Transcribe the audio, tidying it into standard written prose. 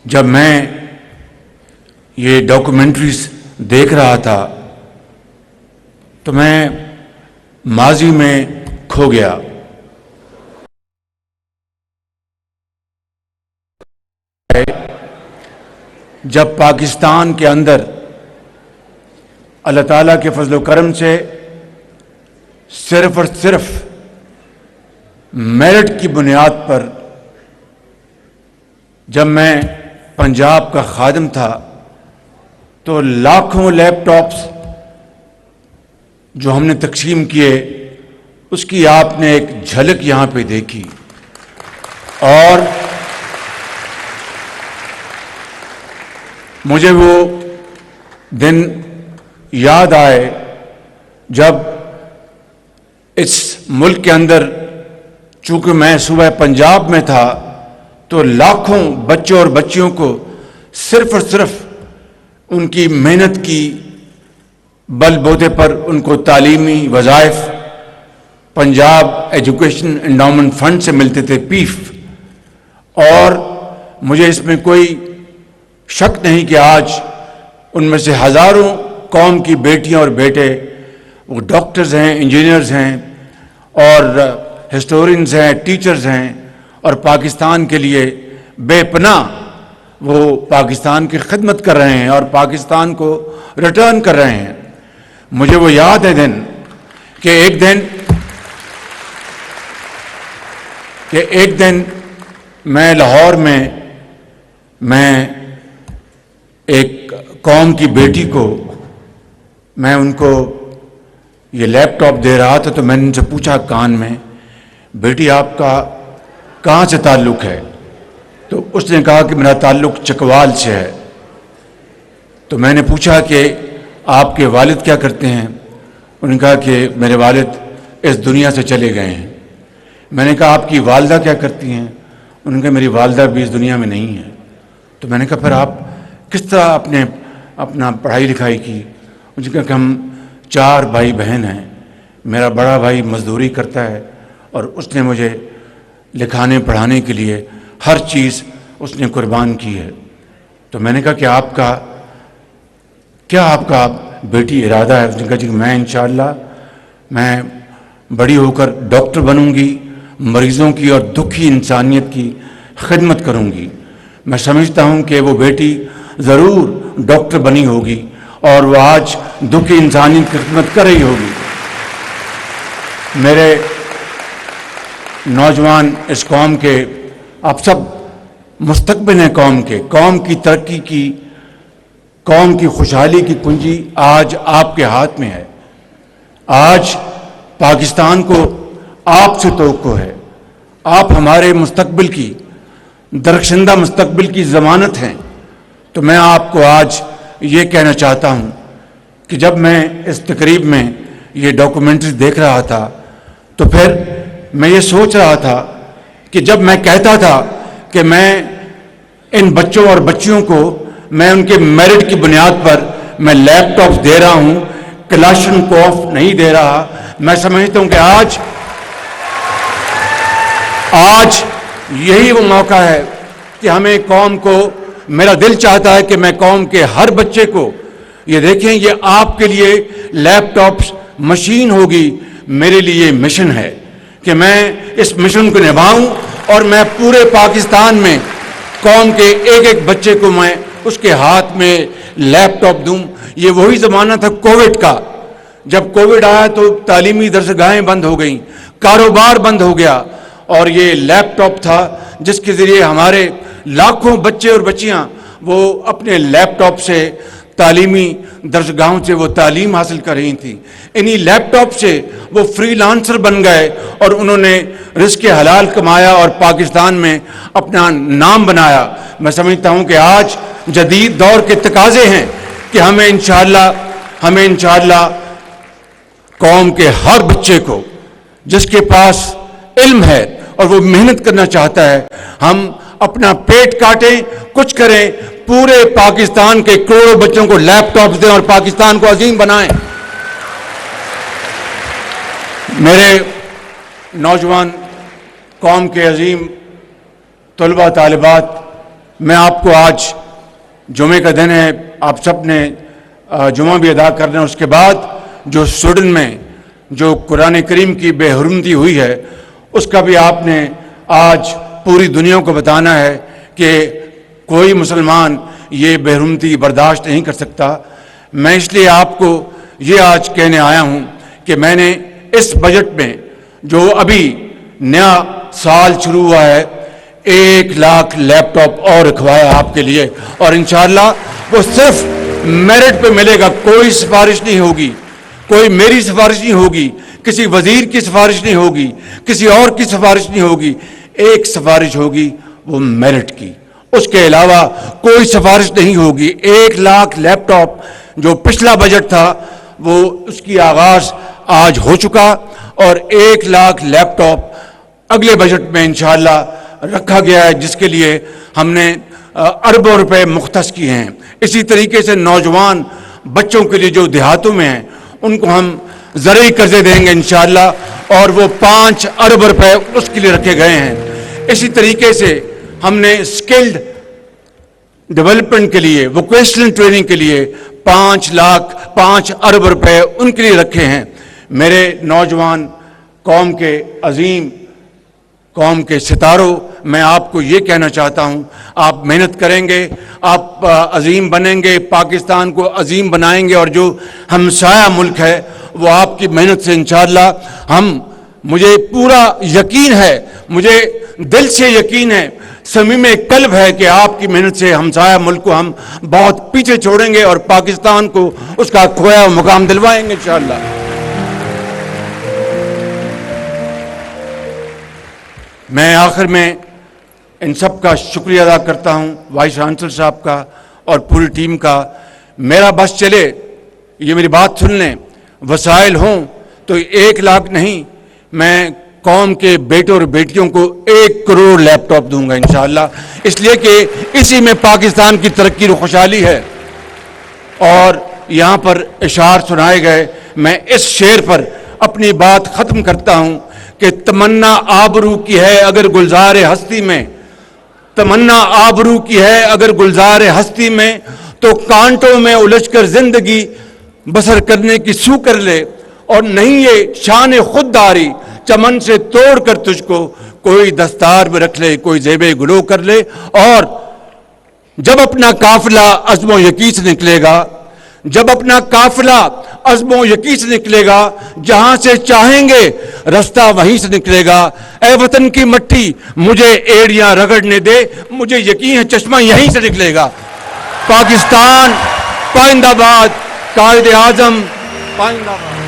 جب میں یہ ڈاکومنٹریز دیکھ رہا تھا تو میں ماضی میں کھو گیا. جب پاکستان کے اندر اللہ تعالیٰ کے فضل و کرم سے صرف اور صرف میرٹ کی بنیاد پر جب میں پنجاب کا خادم تھا تو لاکھوں لیپ ٹاپس جو ہم نے تقسیم کیے اس کی آپ نے ایک جھلک یہاں پہ دیکھی. اور مجھے وہ دن یاد آئے جب اس ملک کے اندر، چونکہ میں صوبہ پنجاب میں تھا، تو لاکھوں بچوں اور بچیوں کو صرف اور صرف ان کی محنت کی بل بوتے پر ان کو تعلیمی وظائف پنجاب ایجوکیشن انڈاؤمنٹ فنڈ سے ملتے تھے، پیف. اور مجھے اس میں کوئی شک نہیں کہ آج ان میں سے ہزاروں قوم کی بیٹیاں اور بیٹے وہ ڈاکٹرز ہیں، انجینئرز ہیں اور ہسٹورینز ہیں، ٹیچرز ہیں، اور پاکستان کے لیے بے پناہ وہ پاکستان کی خدمت کر رہے ہیں اور پاکستان کو ریٹرن کر رہے ہیں. مجھے وہ یاد ہے دن کہ ایک دن میں لاہور میں ایک قوم کی بیٹی کو میں ان کو یہ لیپ ٹاپ دے رہا تھا تو میں نے ان سے پوچھا کان میں، بیٹی آپ کا کہاں سے تعلق ہے؟ تو اس نے کہا کہ میرا تعلق چکوال سے ہے. تو میں نے پوچھا کہ آپ کے والد کیا کرتے ہیں؟ انہوں نے کہا کہ میرے والد اس دنیا سے چلے گئے ہیں. میں نے کہا آپ کی والدہ کیا کرتی ہیں؟ انہوں نے کہا میری والدہ بھی اس دنیا میں نہیں ہے. تو میں نے کہا پھر آپ کس طرح اپنا پڑھائی لکھائی کی؟ انہوں نے کہا کہ ہم 4 بھائی بہن ہیں، میرا بڑا بھائی مزدوری کرتا ہے اور اس نے مجھے لکھانے پڑھانے کے لیے ہر چیز اس نے قربان کی ہے. تو میں نے کہا کہ آپ کا بیٹی ارادہ ہے؟ اس نے کہا کہ میں انشاءاللہ میں بڑی ہو کر ڈاکٹر بنوں گی، مریضوں کی اور دکھی انسانیت کی خدمت کروں گی. میں سمجھتا ہوں کہ وہ بیٹی ضرور ڈاکٹر بنی ہوگی اور وہ آج دکھی انسانیت کی خدمت کر رہی ہوگی. میرے نوجوان اس قوم کے، آپ سب مستقبل ہیں قوم کے، قوم کی ترقی کی، قوم کی خوشحالی کی کنجی آج آپ کے ہاتھ میں ہے. آج پاکستان کو آپ سے توقع ہے. آپ ہمارے مستقبل کی، درخشندہ مستقبل کی ضمانت ہیں. تو میں آپ کو آج یہ کہنا چاہتا ہوں کہ جب میں اس تقریب میں یہ ڈاکومنٹری دیکھ رہا تھا تو پھر میں یہ سوچ رہا تھا کہ جب میں کہتا تھا کہ میں ان بچوں اور بچیوں کو میں ان کے میرٹ کی بنیاد پر میں لیپ ٹاپس دے رہا ہوں، کلاشن کوف نہیں دے رہا، میں سمجھتا ہوں کہ آج یہی وہ موقع ہے کہ ہمیں قوم کو، میرا دل چاہتا ہے کہ میں قوم کے ہر بچے کو یہ دیکھیں، یہ آپ کے لیے لیپ ٹاپس مشین ہوگی، میرے لیے مشن ہے کہ میں اس مشن کو نبھاؤں اور میں پورے پاکستان میں قوم کے ایک ایک بچے کو میں اس کے ہاتھ میں لیپ ٹاپ دوں. یہ وہی زمانہ تھا کووڈ کا. جب کووڈ آیا تو تعلیمی درسگاہیں بند ہو گئیں، کاروبار بند ہو گیا، اور یہ لیپ ٹاپ تھا جس کے ذریعے ہمارے لاکھوں بچے اور بچیاں وہ اپنے لیپ ٹاپ سے تعلیمی درسگاہوں سے وہ تعلیم حاصل کر رہی تھیں. انہی لیپ ٹاپ سے وہ فری لانسر بن گئے اور انہوں نے رزق حلال کمایا اور پاکستان میں اپنا نام بنایا. میں سمجھتا ہوں کہ آج جدید دور کے تقاضے ہیں کہ ہمیں انشاءاللہ قوم کے ہر بچے کو جس کے پاس علم ہے اور وہ محنت کرنا چاہتا ہے، ہم اپنا پیٹ کاٹیں، کچھ کریں، پورے پاکستان کے کروڑوں بچوں کو لیپ ٹاپس دیں اور پاکستان کو عظیم بنائیں. میرے نوجوان قوم کے عظیم طلباء طالبات، میں آپ کو آج جمعے کا دن ہے, آپ سب نے جمعہ بھی ادا کرنا ہے, اس کے بعد جو سویڈن میں جو قرآن کریم کی بے حرمتی ہوئی ہے اس کا بھی آپ نے آج پوری دنیا کو بتانا ہے کہ کوئی مسلمان یہ بے حرمتی برداشت نہیں کر سکتا. میں اس لیے آپ کو یہ آج کہنے آیا ہوں کہ میں نے اس بجٹ میں جو ابھی نیا سال شروع ہوا ہے 1 لاکھ لیپ ٹاپ اور رکھوایا آپ کے لیے, اور انشاءاللہ وہ صرف میرٹ پہ ملے گا, کوئی سفارش نہیں ہوگی, کوئی میری سفارش نہیں ہوگی, کسی وزیر کی سفارش نہیں ہوگی, کسی اور کی سفارش نہیں ہوگی, ایک سفارش ہوگی وہ میرٹ کی, اس کے علاوہ کوئی سفارش نہیں ہوگی. 1 لاکھ لیپ ٹاپ جو پچھلا بجٹ تھا وہ اس کی آغاز آج ہو چکا, اور 1 لاکھ لیپ ٹاپ اگلے بجٹ میں انشاءاللہ رکھا گیا ہے, جس کے لیے ہم نے اربوں روپے مختص کیے ہیں. اسی طریقے سے نوجوان بچوں کے لیے جو دیہاتوں میں ہیں ان کو ہم زرعی قرضے دیں گے انشاءاللہ, اور وہ 5 ارب روپے اس کے لیے رکھے گئے ہیں. اسی طریقے سے ہم نے اسکلڈ ڈیولپمنٹ کے لیے, ووکیشنل ٹریننگ کے لیے 5 ارب روپے ان کے لیے رکھے ہیں. میرے نوجوان قوم کے عظیم, قوم کے ستاروں, میں آپ کو یہ کہنا چاہتا ہوں, آپ محنت کریں گے, آپ عظیم بنیں گے, پاکستان کو عظیم بنائیں گے, اور جو ہمسایہ ملک ہے وہ آپ کی محنت سے انشاءاللہ مجھے پورا یقین ہے, مجھے دل سے یقین ہے, صمیم قلب ہے کہ آپ کی محنت سے ہمسایہ ملک کو ہم بہت پیچھے چھوڑیں گے اور پاکستان کو اس کا کھویا مقام دلوائیں گے انشاءاللہ. میں آخر میں ان سب کا شکریہ ادا کرتا ہوں, وائس چانسلر صاحب کا اور پوری ٹیم کا. میرا بس چلے, یہ میری بات سن لیں, وسائل ہوں تو 1 لاکھ نہیں, میں قوم کے بیٹوں اور بیٹیوں کو 1 کروڑ لیپ ٹاپ دوں گا انشاءاللہ, اس لیے کہ اسی میں پاکستان کی ترقی اور خوشحالی ہے. اور یہاں پر اشعار سنائے گئے, میں اس شعر پر اپنی بات ختم کرتا ہوں کہ تمنا آبرو کی ہے اگر گلزار ہستی میں, تمنا آبرو کی ہے اگر گلزار ہستی میں, تو کانٹوں میں الجھ کر زندگی بسر کرنے کی سو کر لے, اور نہیں یہ شان خودداری چمن سے توڑ کر تجھ کو کوئی دستار میں رکھ لے, کوئی زیب گلو کر لے. اور جب اپنا قافلہ عزم و یقین سے نکلے گا, جب اپنا قافلہ عزم و یقین سے نکلے گا, جہاں سے چاہیں گے رستہ وہیں سے نکلے گا. اے وطن کی مٹی مجھے ایڑیاں رگڑنے دے, مجھے یقین ہے چشمہ یہیں سے نکلے گا. پاکستان پائندہ باد, قائد اعظم پائندہ باد.